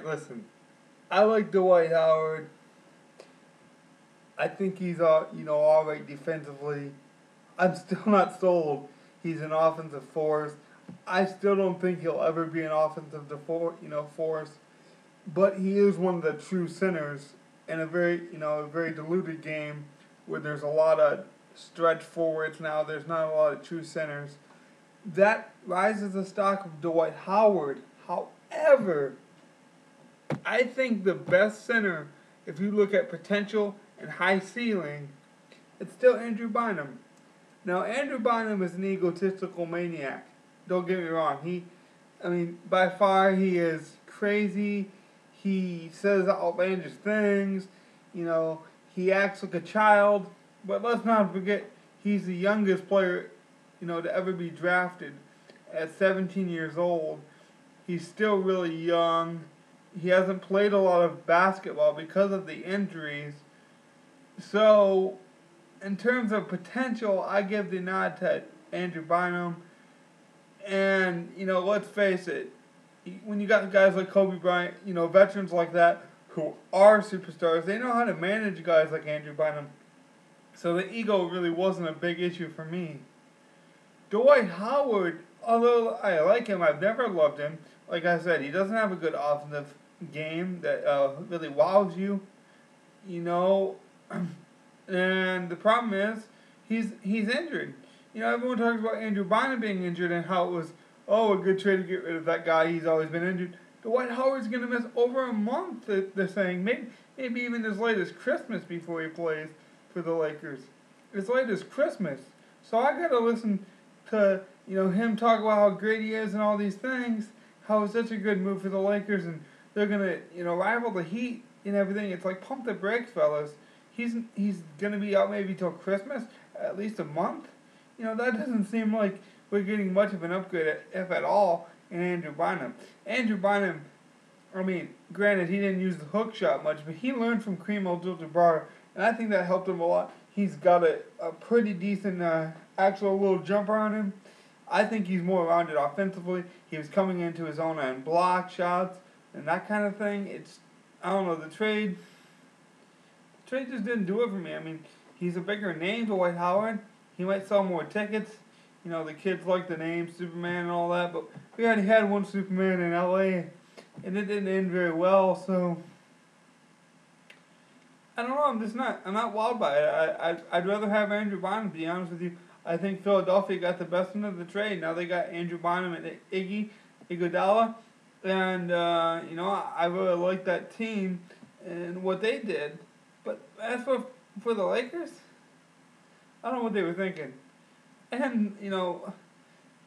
listen. I like Dwight Howard. I think he's all right defensively. I'm still not sold. He's an offensive force. I still don't think he'll ever be an offensive force. But he is one of the true centers in a very diluted game where there's a lot of stretch forwards now. There's not a lot of true centers. That rises the stock of Dwight Howard. However, I think the best center, if you look at potential and high ceiling, it's still Andrew Bynum. Now, Andrew Bynum is an egotistical maniac. Don't get me wrong. By far, he is crazy. He says outlandish things. He acts like a child. But let's not forget, he's the youngest player, to ever be drafted at 17 years old. He's still really young. He hasn't played a lot of basketball because of the injuries. So, in terms of potential, I give the nod to Andrew Bynum. And, let's face it, when you got guys like Kobe Bryant, veterans like that who are superstars, they know how to manage guys like Andrew Bynum. So the ego really wasn't a big issue for me. Dwight Howard, although I like him, I've never loved him. Like I said, he doesn't have a good offensive game that really wows you, And the problem is, he's injured. Everyone talks about Andrew Bynum being injured and how it was, a good trade to get rid of that guy. He's always been injured. Dwight Howard's going to miss over a month, they're saying. Maybe even as late as Christmas before he plays for the Lakers. As late as Christmas. So I got to listen to, him talk about how great he is and all these things. How it's such a good move for the Lakers and they're going to, rival the Heat and everything. It's like, pump the brakes, fellas. He's going to be out maybe till Christmas, at least a month. That doesn't seem like we're getting much of an upgrade, if at all, in Andrew Bynum. Andrew Bynum, granted, he didn't use the hook shot much, but he learned from Kareem Abdul-Jabbar, and I think that helped him a lot. He's got a pretty decent actual little jumper on him. I think he's more rounded offensively. He was coming into his own and block shots and that kind of thing. I don't know, the trade just didn't do it for me. He's a bigger name, Dwight Howard. He might sell more tickets. The kids like the name Superman and all that, but we already had one Superman in LA, and it didn't end very well, so I don't know, I'm not wild by it. I'd rather have Andrew Bynum, to be honest with you. I think Philadelphia got the best end of the trade. Now they got Andrew Bynum and Iguodala, and, I really like that team and what they did. But as for the Lakers, I don't know what they were thinking. And,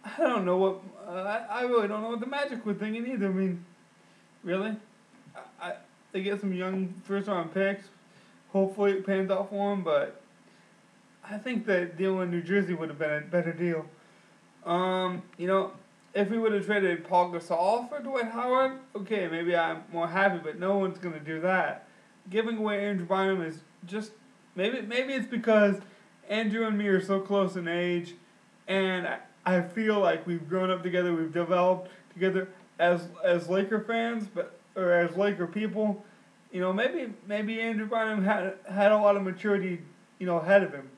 I don't know what, I really don't know what the Magic were thinking either. Really? They get some young first-round picks. Hopefully it pans out for them, but I think that deal in New Jersey would have been a better deal. If we would have traded Paul Gasol for Dwight Howard, okay, maybe I'm more happy, but no one's going to do that. Giving away Andrew Bynum is just, maybe it's because Andrew and me are so close in age, and I feel like we've grown up together, we've developed together as Laker fans, or as Laker people. Maybe Andrew Bynum had a lot of maturity, ahead of him.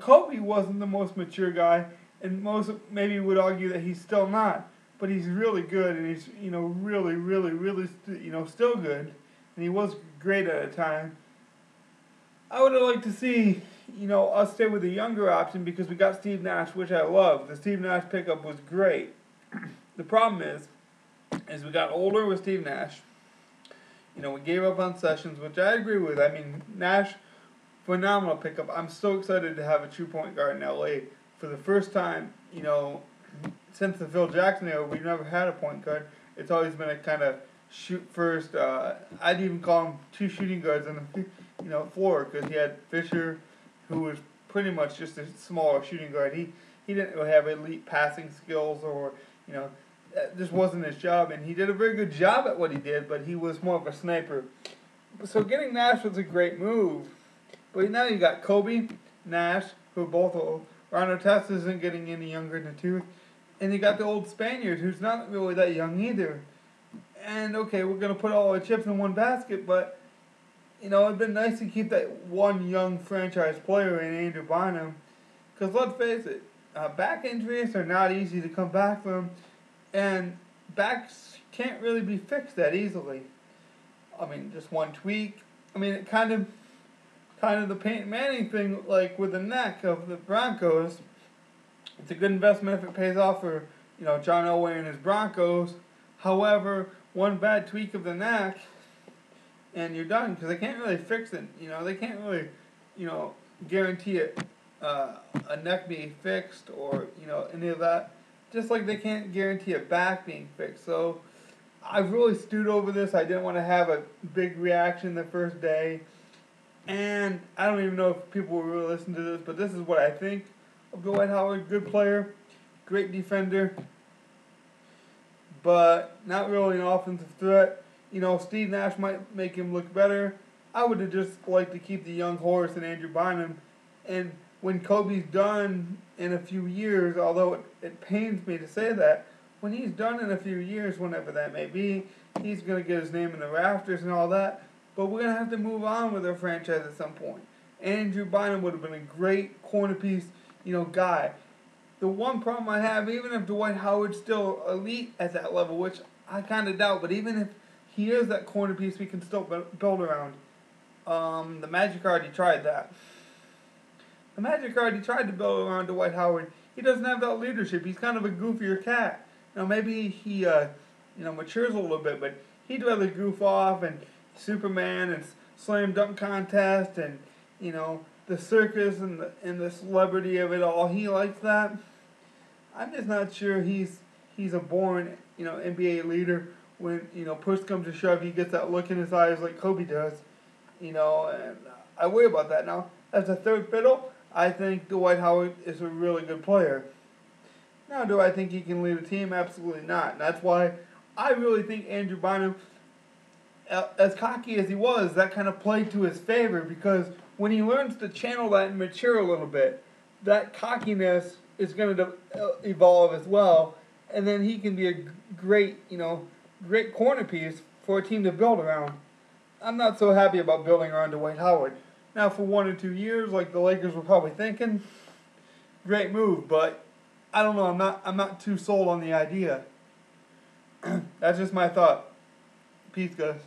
Kobe wasn't the most mature guy, and most maybe would argue that he's still not, but he's really good, and he's really, really, really still good, and he was great at a time. I would have liked to see us stay with a younger option because we got Steve Nash, which I love. The Steve Nash pickup was great. The problem is we got older with Steve Nash. We gave up on Sessions, which I agree with. Nash, phenomenal pickup. I'm so excited to have a true point guard in LA. For the first time, since the Phil Jackson era, we've never had a point guard. It's always been a kind of shoot first. I'd even call him two shooting guards on the floor because he had Fisher, who was pretty much just a smaller shooting guard. He didn't really have elite passing skills or this wasn't his job, and he did a very good job at what he did, but he was more of a sniper. So getting Nash was a great move. But now you got Kobe, Nash, who are both old. Ron Artest isn't getting any younger in the tooth. And you got the old Spaniard, who's not really that young either. And okay, we're gonna put all our chips in one basket, but it'd been nice to keep that one young franchise player in Andrew Bynum, because let's face it, back injuries are not easy to come back from, and backs can't really be fixed that easily. I mean, just one tweak. I mean, it kind of the Peyton Manning thing, like with the neck of the Broncos. It's a good investment if it pays off for John Elway and his Broncos. However, one bad tweak of the neck, and you're done, because they can't really fix it. They can't really, guarantee it, a neck being fixed or any of that. Just like they can't guarantee a back being fixed. So I've really stewed over this. I didn't want to have a big reaction the first day. And I don't even know if people will really listen to this, but this is what I think of Dwight Howard. Good player, great defender, but not really an offensive threat. Steve Nash might make him look better. I would have just liked to keep the young horse and Andrew Bynum. And when Kobe's done in a few years, although it pains me to say that, when he's done in a few years, whenever that may be, he's going to get his name in the rafters and all that. But we're going to have to move on with our franchise at some point. Andrew Bynum would have been a great corner piece, guy. The one problem I have, even if Dwight Howard's still elite at that level, which I kind of doubt, but even if he is that corner piece we can still build around. The Magic already tried that. The Magic already tried to build around Dwight Howard. He doesn't have that leadership. He's kind of a goofier cat. Maybe he, matures a little bit, but he'd rather goof off and Superman and slam dunk contest and the circus and the celebrity of it all. He likes that. I'm just not sure he's a born NBA leader. When push comes to shove, he gets that look in his eyes like Kobe does. And I worry about that. Now, as a third fiddle, I think Dwight Howard is a really good player. Now, do I think he can lead a team? Absolutely not. And that's why I really think Andrew Bynum, as cocky as he was, that kind of played to his favor, because when he learns to channel that and mature a little bit, that cockiness is going to evolve as well, and then he can be a great corner piece for a team to build around. I'm not so happy about building around Dwight Howard. Now, for 1 or 2 years, like the Lakers were probably thinking, great move, but I don't know. I'm not too sold on the idea. That's just my thought. Peace, guys.